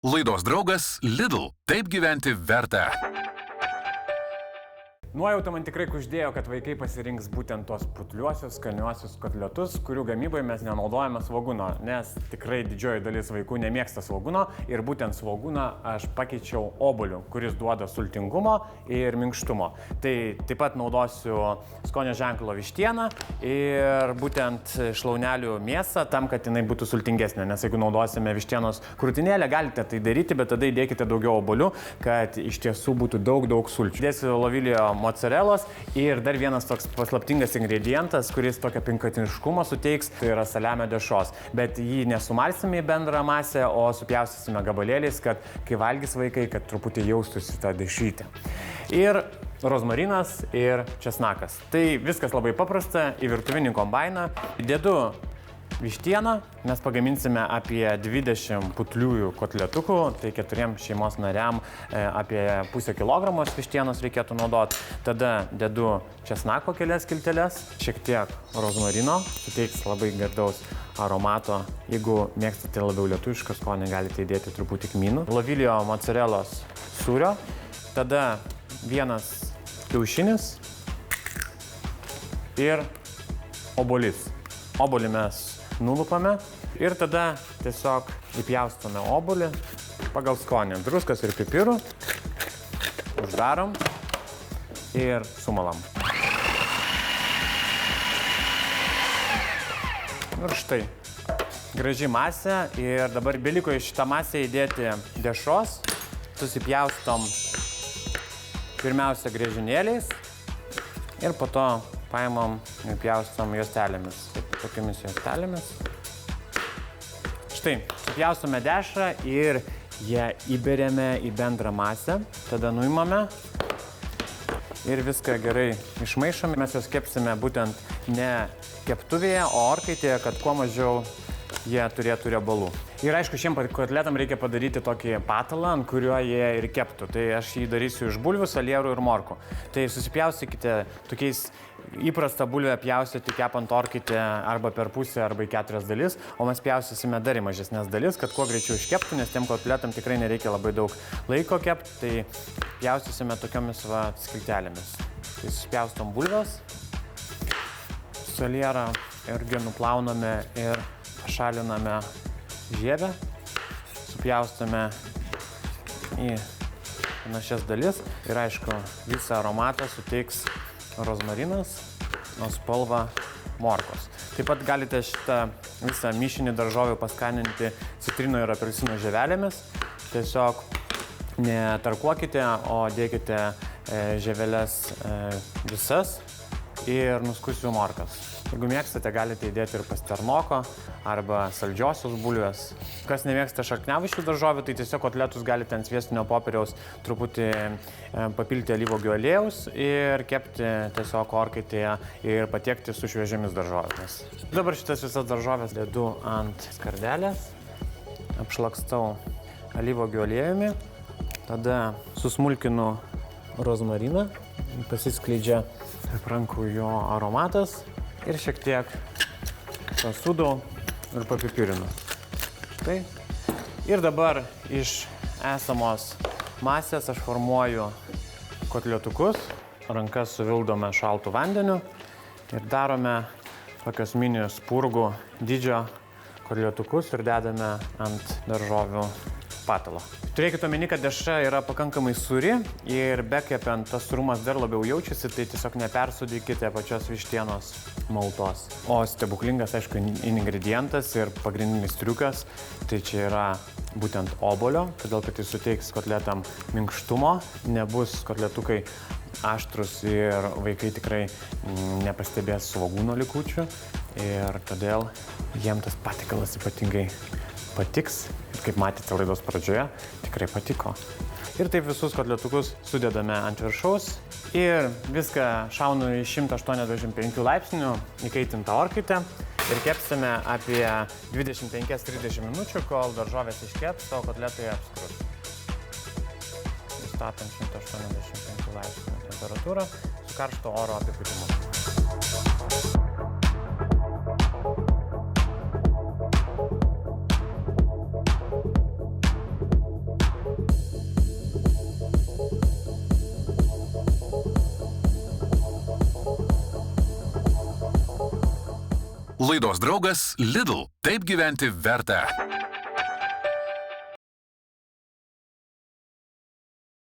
Laidos draugas Lidl. Taip gyventi verta. Nuojauta man tikrai kuždėjo, kad vaikai pasirinks būtent tos putliuosius, skaniuosius kotletus, kurių gamyboje mes nenaudojame svogūno, nes tikrai didžioji dalis vaikų nemėgsta svogūno ir būtent svogūną aš pakeičiau obuoliu, kuris duoda sultingumo ir minkštumo. Tai taip pat naudosiu skonio ženklo vištieną ir būtent šlaunelių mėsą tam, kad jinai būtų sultingesnė, nes jeigu naudosime vištienos krūtinėlę, galite tai daryti, bet tada įdėkite daugiau obuolių, kad iš tiesų būtų daug sulčių. Dėsiu Lovilio mocarelos ir dar vienas toks paslaptingas ingredientas, kuris tokio pinkatiniškumo suteiks, tai yra saliamio dešros. Bet jį nesumalsime į bendrą masę, o supjaustysime gabalėliais, kad kai valgys vaikai, kad truputį jaustųsi tą dešrytę. Ir rozmarinas ir česnakas. Tai viskas labai paprasta, į virtuvinį kombainą. Dedu vištieną, mes pagaminsime apie 20 putliųjų kotletukų, tai 4 šeimos nariam apie pusę kilogramos vištienos reikėtų naudoti. Tada dedu česnako kelias skilteles, šiek tiek rozmarino, suteiks labai gardaus aromato. Jeigu mėgstate labiau lietuvišką skonį, galite įdėti truputį kmynų. Lovilio mocarelos sūrio, tada vienas kiaušinis ir obuolys. Obuolį mes nulupame ir tada tiesiog įpjaustome obuolį pagal skonį. Druskas ir pipirų, uždarom ir sumalam. Ir štai, graži masė ir dabar beliko į šitą masę įdėti dešros. Susipjaustom pirmiausia griežinėliais ir po to paimam ir pjaustom juostelėmis. Tokiamis juostelėmis. Štai, supjaustome dešrą ir ją įberiame į bendrą masę. Tada nuimame ir viską gerai išmaišome. Mes juos kepsime būtent ne keptuvėje, o orkaitėje, kad kuo mažiau jie turėtų riebalų. Ir aišku, šiem kotletam reikia padaryti tokį patalą, ant kurio jie ir keptų. Tai aš jį darysiu iš bulvių, salierų ir morkų. Tai susipjaustykite tokiais įprastą bulvę pjaustyti kepant orkaitę arba per pusę arba į 4 dalis, o mes pjaustysime dar į mažesnės dalis, kad kuo greičiau iškeptų, nes tiem kotletam tikrai nereikia labai daug laiko kepti, tai pjaustysime tokiomis skiltelėmis. Tai susipjaustom bulves, salierą irgi nuplauname ir pašaliname žievę, supjaustome į panašias dalis ir aišku, visą aromatą suteiks rozmarinas, o spalvą morkos. Taip pat galite šitą visą mišinį daržovių paskaninti citrino ir apelsino žievelėmis. Tiesiog netarkuokite, o dėkite žieveles visas ir nuskusiu morkas. Jeigu mėgstate, galite įdėti ir pasternoko arba saldžiosios bulvės. Kas nemėgsta šakniavaišių daržovių, tai tiesiog kotletus galite ant sviestinio popieriaus truputį papilti alyvuogių aliejaus ir kepti tiesiog orkaitėje ir patiekti su šviežiamis daržovėmis. Dabar šitas visas daržovės dedu ant skardelės, apšlakstau alyvuogių aliejumi, tada susmulkinu rozmariną, pasiskleidžia tarp rankų jo aromatas. Ir šiek tiek pasūdau ir papipirinu. Tai. Ir dabar iš esamos masės aš formuoju kotletukus. Rankas suvildome šaltu vandeniu ir darome tokios mini spurgų dydžio kotletukus ir dedame ant daržovių patalo. Turėkite omeny, kad dešra yra pakankamai sūri ir bekepiant tas sūrumas dar labiau jaučiasi, tai tiesiog nepersūdykite pačios vištienos maltos. O stebuklingas, aišku, ingredientas ir pagrindinis triukas, tai čia yra būtent obuolio, todėl kad jis suteiks kotletam minkštumo, nebus kotletukai aštrus ir vaikai tikrai nepastebės svogūno likučių ir todėl jiem tas patikalas ypatingai patiks. Ir kaip matėte laidos pradžioje, tikrai patiko. Ir taip visus kotletukus sudedame ant viršaus ir viską šaunu į 185 laipsnių įkaitintą orkaitę ir kepsime apie 25-30 minučių, kol daržovės iškeps, o kotletai apskrus. Statom 185 laipsnių temperatūrą su karšto oro apipūtimu. Laidos draugas Lidl. Taip gyventi verta.